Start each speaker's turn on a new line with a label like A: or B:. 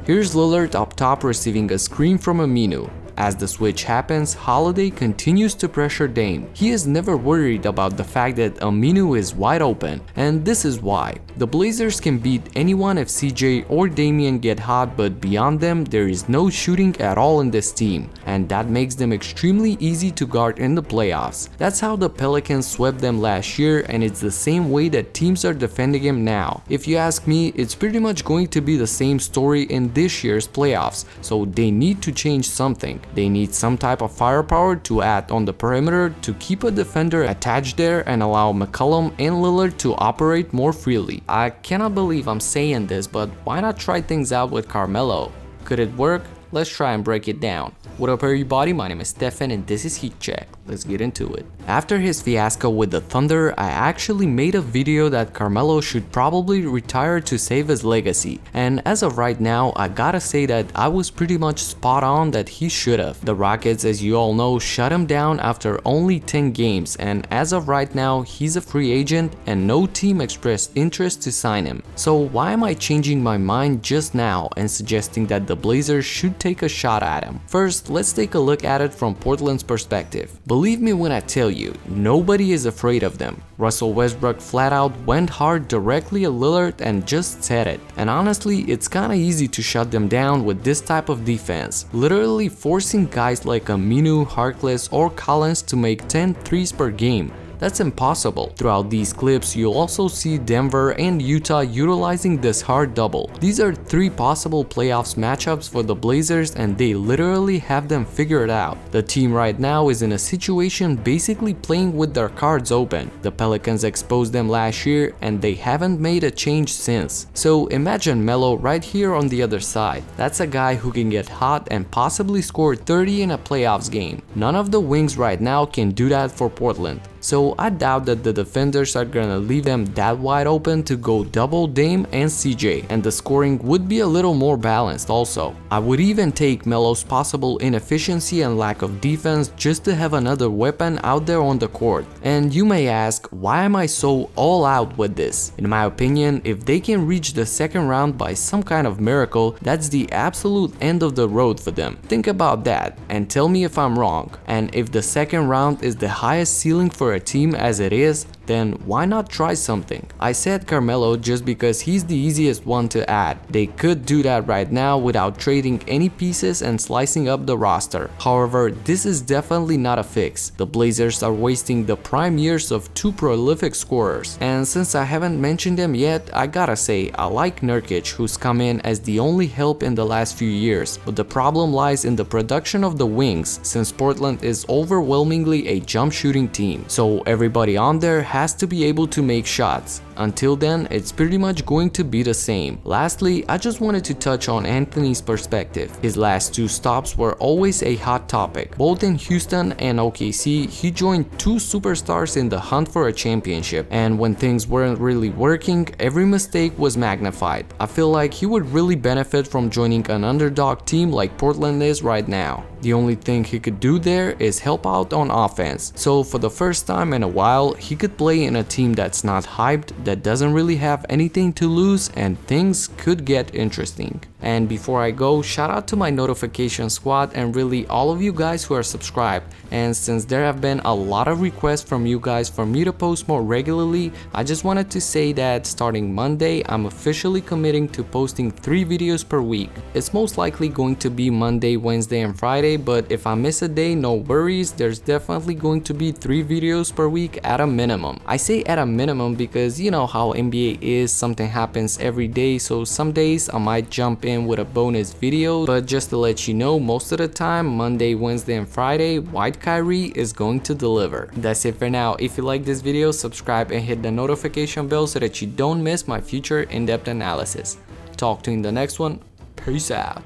A: Here's Lillard up top receiving a screen from Aminu. As the switch happens, Holiday continues to pressure Dame. He is never worried about the fact that Aminu is wide open, and this is why. The Blazers can beat anyone if CJ or Damian get hot, but beyond them, there is no shooting at all in this team, and that makes them extremely easy to guard in the playoffs. That's how the Pelicans swept them last year, and it's the same way that teams are defending him now. If you ask me, it's pretty much going to be the same story in this year's playoffs, so they need to change something. They need some type of firepower to add on the perimeter to keep a defender attached there and allow McCollum and Lillard to operate more freely. I cannot believe I'm saying this, but why not try things out with CARMELO? Could it work? Let's try and break it down. What up everybody, my name is Stefan and this is Heat Check. Let's get into it. After his fiasco with the Thunder, I actually made a video that CARMELO should probably retire to save his legacy, and as of right now I gotta say that I was pretty much spot on that he should have. The Rockets, as you all know, shut him down after only 10 games, and as of right now he's a free agent and no team expressed interest to sign him. So why am I changing my mind just now and suggesting that the Blazers should take a shot at him? First, let's take a look at it from Portland's perspective. Believe me when I tell you, nobody is afraid of them. Russell Westbrook flat out went hard directly at Lillard and just said it. And honestly, it's kinda easy to shut them down with this type of defense, literally forcing guys like Aminu, Harkless or Collins to make 10 threes per game. That's impossible. Throughout these clips, you'll also see Denver and Utah utilizing this hard double. These are 3 possible playoffs matchups for the Blazers and they literally have them figured out. The team right now is in a situation basically playing with their cards open. The Pelicans exposed them last year and they haven't made a change since. So imagine Melo right here on the other side. That's a guy who can get hot and possibly score 30 in a playoffs game. None of the wings right now can do that for Portland. So I doubt that the defenders are gonna leave them that wide open to go double Dame and CJ, and the scoring would be a little more balanced also. I would even take Melo's possible inefficiency and lack of defense just to have another weapon out there on the court. And you may ask, why am I so all out with this? In my opinion, if they can reach the second round by some kind of miracle, that's the absolute end of the road for them. Think about that and tell me if I'm wrong. And if the second round is the highest ceiling for a team as it is, then why not try something? I said CARMELO just because he's the easiest one to add. They could do that right now without trading any pieces and slicing up the roster. However, this is definitely not a fix. The Blazers are wasting the prime years of 2 prolific scorers. And since I haven't mentioned them yet, I gotta say I like Nurkic, who's come in as the only help in the last few years. But the problem lies in the production of the wings, since Portland is overwhelmingly a jump shooting team. So everybody on there has to be able to make shots. Until then, it's pretty much going to be the same. Lastly, I just wanted to touch on Anthony's perspective. His last 2 stops were always a hot topic. Both in Houston and OKC, he joined 2 superstars in the hunt for a championship, and when things weren't really working, every mistake was magnified. I feel like he would really benefit from joining an underdog team like Portland is right now. The only thing he could do there is help out on offense. So for the first time in a while, he could play in a team that's not hyped, that doesn't really have anything to lose, and things could get interesting. And before I go, shout out to my notification squad and really all of you guys who are subscribed. And since there have been a lot of requests from you guys for me to post more regularly, I just wanted to say that starting Monday, I'm officially committing to posting 3 videos per week. It's most likely going to be Monday, Wednesday, and Friday, but if I miss a day, no worries, there's definitely going to be 3 videos per week at a minimum. I say at a minimum because you know how NBA is, something happens every day, so some days I might jump in with a bonus video, but just to let you know, most of the time, Monday, Wednesday, and Friday, White Kyrie is going to deliver. That's it for now. If you like this video, subscribe and hit the notification bell so that you don't miss my future in-depth analysis. Talk to you in the next one. Peace out.